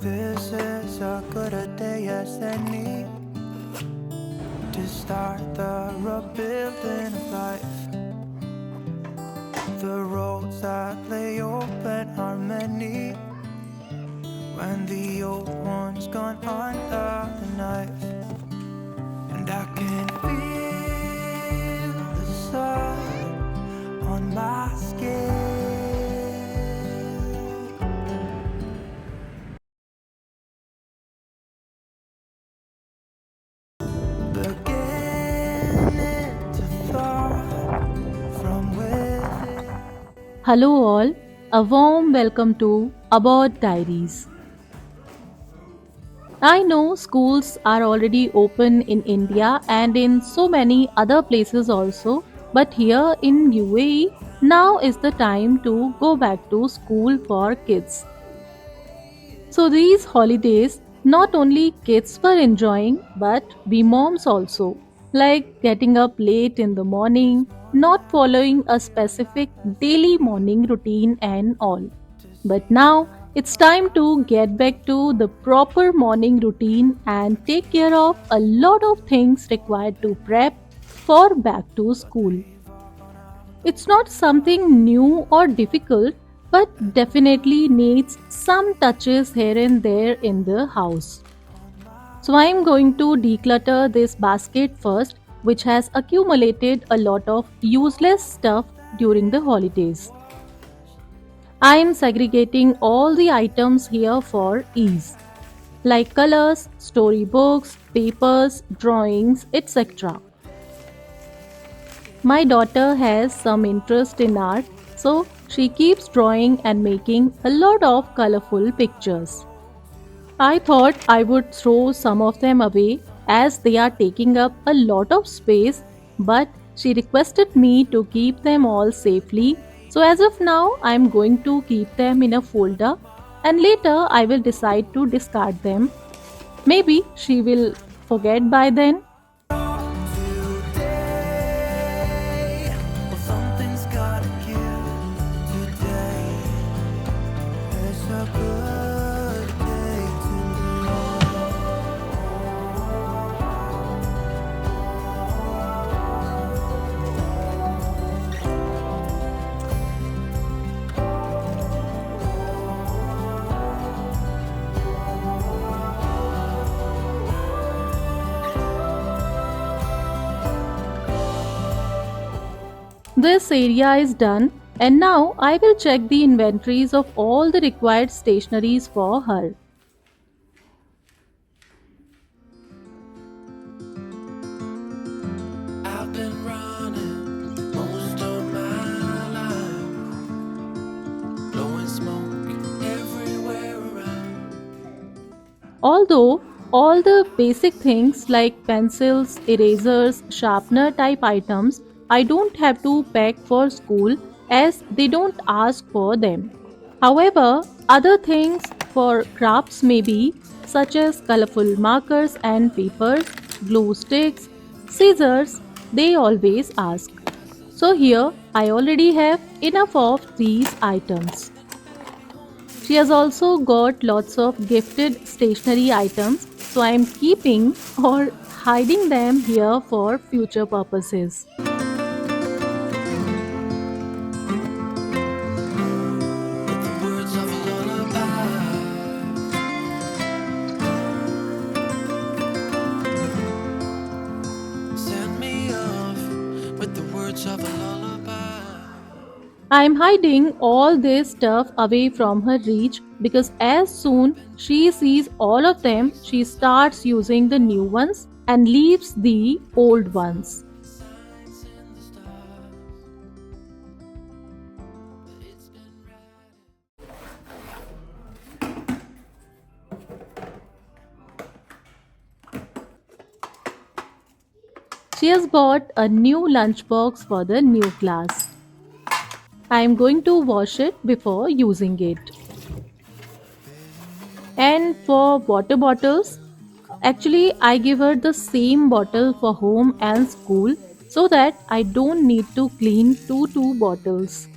This is a good a day as any to start the rebuilding of life. The roads that lay open are many when the old one's gone under the knife. And I can feel the sun on my skin. Beginning to thought from within. Hello, all. A warm welcome to Abode Diaries. I know schools are already open in India and in so many other places also, but here in UAE, now is the time to go back to school for kids. So, these holidays, not only kids were enjoying, but we moms also, like getting up late in the morning, not following a specific daily morning routine and all. But now it's time to get back to the proper morning routine and take care of a lot of things required to prep for back to school. It's not something new or difficult, but definitely needs some touches here and there in the house. So I'm going to declutter this basket first, which has accumulated a lot of useless stuff during the holidays. I am segregating all the items here for ease, like colors, storybooks, papers, drawings, etc. My daughter has some interest in art, so she keeps drawing and making a lot of colorful pictures. I thought I would throw some of them away as they are taking up a lot of space, but she requested me to keep them all safely. So, as of now, I am going to keep them in a folder and later I will decide to discard them. Maybe she will forget by then. Today, well, something's gotta give. Today is a good day to This area is done, and now I will check the inventories of all the required stationeries for her. I've been running most of my life, blowing smoke everywhere around. Although all the basic things like pencils, erasers, sharpener type items I don't have to pack for school as they don't ask for them. However, other things for crafts may be such as colorful markers and papers, glue sticks, scissors, they always ask. So here I already have enough of these items. She has also got lots of gifted stationery items, so I am keeping or hiding them here for future purposes. The words of a lullaby send me off with the words of a lullaby. I am hiding all this stuff away from her reach because as soon she sees all of them, she starts using the new ones and leaves the old ones. Signs in the stars, but it's been right. She has bought a new lunchbox for the new class. I am going to wash it before using it. And for water bottles, actually, I give her the same bottle for home and school so that I don't need to clean two bottles.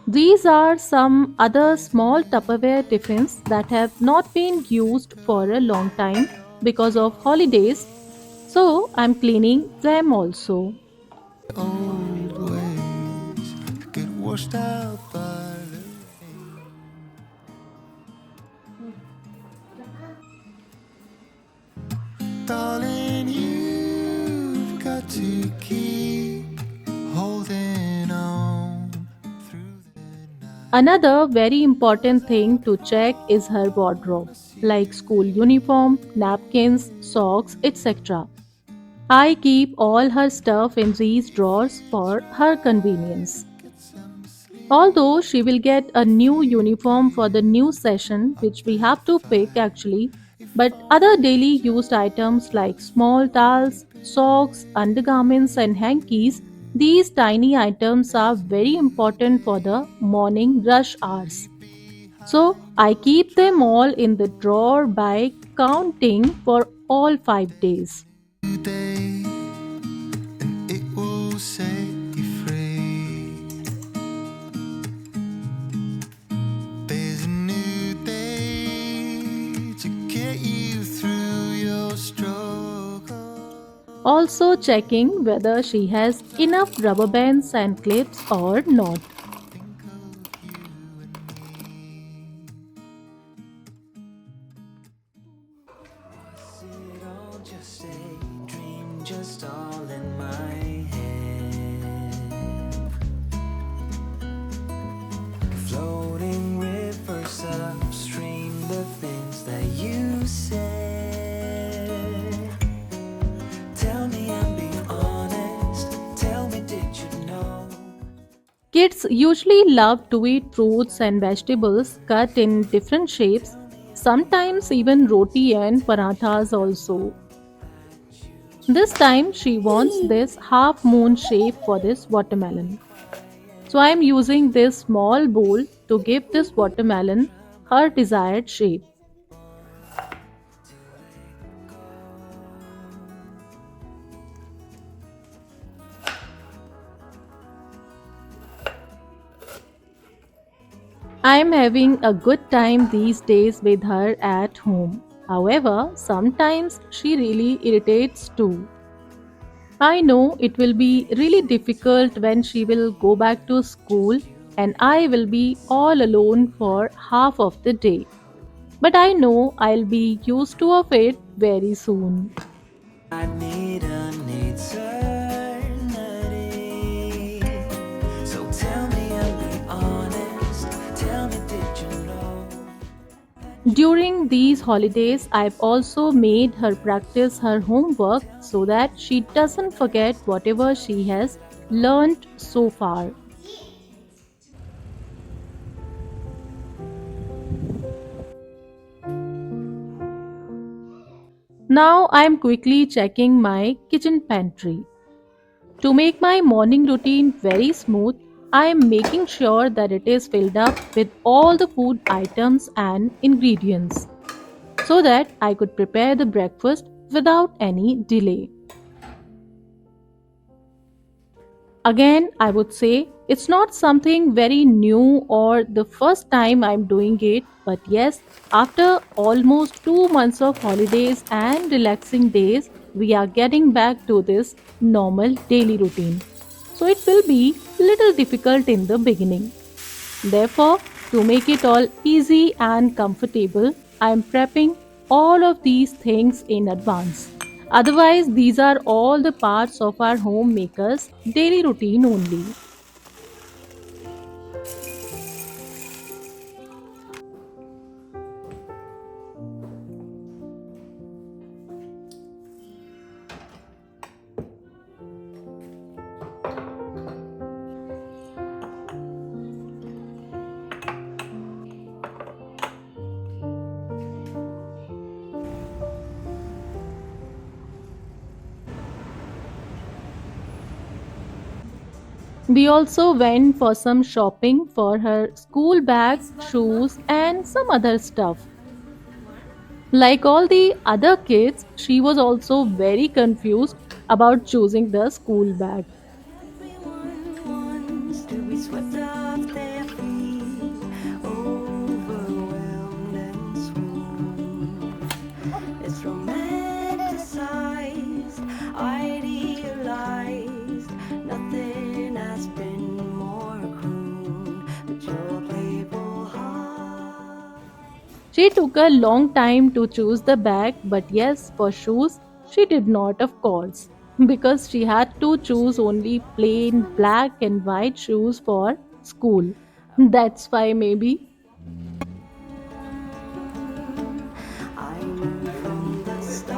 These are some other small Tupperware tiffins that have not been used for a long time because of holidays, so I'm cleaning them also. Old ways get washed out by the darling. You've got to keep holding on through the night. Another very important thing to check is her wardrobe, like school uniform, napkins, socks, etc. I keep all her stuff in these drawers for her convenience. Although she will get a new uniform for the new session, which we have to pick actually, but other daily used items like small towels, socks, undergarments, and hankies, these tiny items are very important for the morning rush hours. So I keep them all in the drawer by counting for all 5 days. Day, and it will set you free. There's a new day to get you through your struggle. Also checking whether she has enough rubber bands and clips or not. Think of you and me. Was it all just a dream, just all in my head? Floating rivers upstream, the things that you said. Tell me and be honest. Tell me, did you know? Kids usually love to eat fruits and vegetables cut in different shapes, sometimes even roti and parathas also. This time she wants this half moon shape for this watermelon. So I am using this small bowl to give this watermelon her desired shape. I am having a good time these days with her at home. However, sometimes she really irritates too. I know it will be really difficult when she will go back to school and I will be all alone for half of the day. But I know I'll be used to of it very soon. I need an eternity. So tell me and be honest. Tell me, did you know? During these holidays, I've also made her practice her homework so that she doesn't forget whatever she has learned so far. Now I'm quickly checking my kitchen pantry. To make my morning routine very smooth, I am making sure that it is filled up with all the food items and ingredients so that I could prepare the breakfast without any delay. Again, I would say it's not something very new or the first time I'm doing it, but yes, after almost 2 months of holidays and relaxing days, we are getting back to this normal daily routine. So it will be little difficult in the beginning. Therefore, to make it all easy and comfortable, I am prepping all of these things in advance. Otherwise, these are all the parts of our homemaker's daily routine only. We also went for some shopping for her school bag, shoes, and some other stuff. Like all the other kids, she was also very confused about choosing the school bag. She took a long time to choose the bag, but yes, for shoes, she did not, of course, because she had to choose only plain black and white shoes for school. That's why, maybe. I knew from the start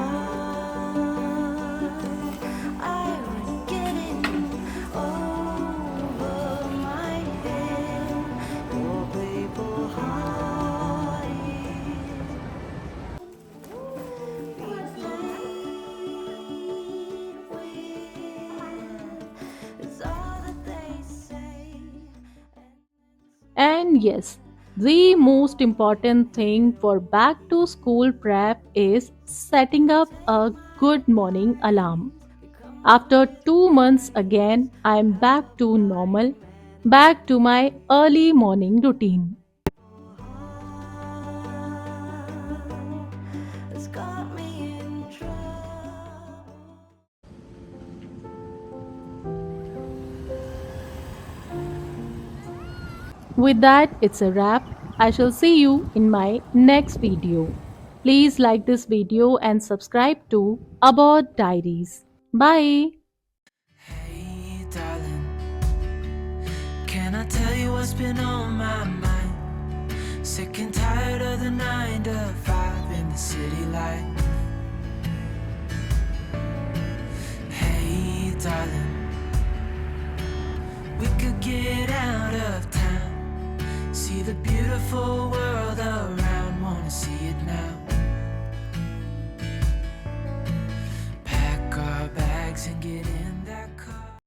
I was getting over my head. Your playful heart is all that they say. And yes, the most important thing for back to school prep is setting up a good morning alarm. After 2 months again, I am back to normal, back to my early morning routine. It's got me in trouble. With that, it's a wrap. I shall see you in my next video. Please like this video and subscribe to Abode Diaries. Bye. Hey, darling, can I tell you what's been on my mind? Sick and tired of the 9 to 5 in the city life. Hey, darling, we could get out of town, see the beautiful world around, wanna see it now.